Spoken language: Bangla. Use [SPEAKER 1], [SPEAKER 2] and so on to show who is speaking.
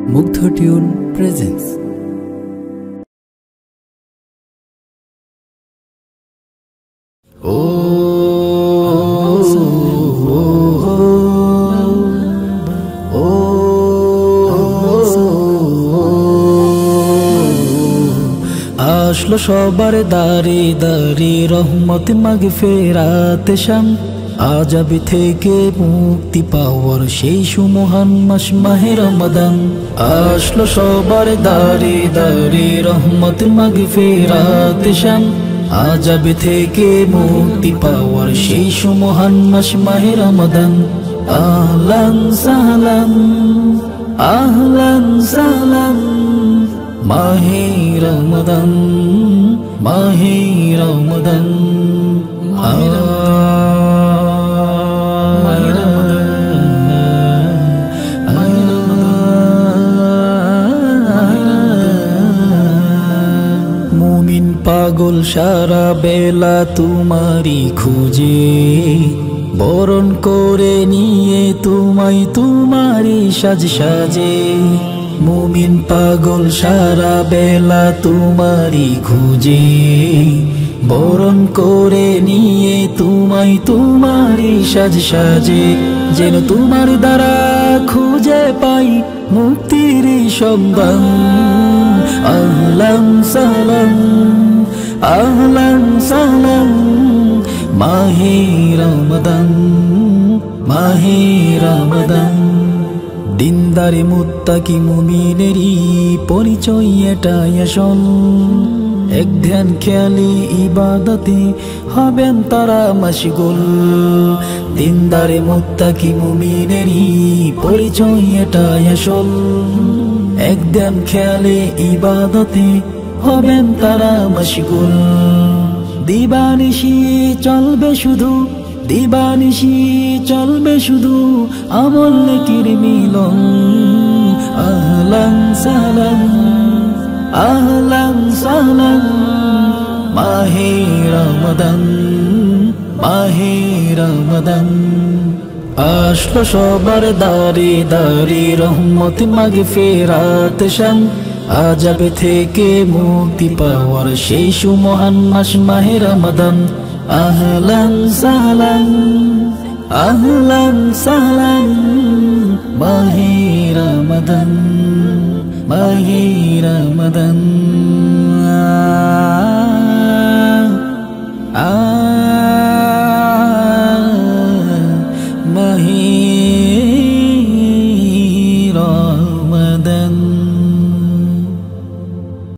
[SPEAKER 1] মুগ্ধ টিউন প্রেজেন্স। ও আসলো সবার দারি দারি রহমত মাগফিরাত শাম, আযাব থেকে মুক্তি পাওয়ার সেই সুমহান মাস মাহে রমাদান। আসলো সবার দারি দারি রহমত মাগফিরাত শাম, আযাব থেকে মুক্তি পাওয়ার সেই সুমহান মাস মাহে রমাদান। আহলান সাহলান আহলান সাহলান মাহে রমাদান, মাহে রমাদান, মুমিন পাগল সারা বেলা তোমারি খুঁজে, বরণ করে নিয়ে তোমায় তোমারি সাজ সাজে। মুমিন পাগল সারা বেলা তোমারি খুঁজে, বরণ করে নিয়ে তোমায় তোমারি সাজ সাজে। যেন তোমার দ্বারা খুঁজে পাই মুক্তির সন্ধান। আহলান সাহলান আহলান সাহলান মাহে রমাদান, মাহে রমাদান। দিনদারে মুত্তাকি মুমিনেরই পরিচয় এটাই আসল, এক ধ্যান খেয়ালি ইবাদতে হবেন তারা মাশগুল। দিনদারে মুত্তাকি মুমিনেরই পরিচয় এটাই আসল, এক ধ্যান খেয়ালি ইবাদতে হবেন তারা মাশগুল। দিবানিশি চলবে শুধু, দিবানিশি চলবে শুধু আমল নেকির মিলন। আহলান সাহলান আহলান সাহলান মাহে রমাদান, মাহে রমাদান। আসলো সবার দারি দারি রহমত মাগফিরাত শাম, আযাব থেকে মুক্তি পাওয়ার সেই সুমহান মাস মাহে রমাদান। আহলান সাহলান আহলান সাহলান মাহে রমাদান, মাহে রমাদান।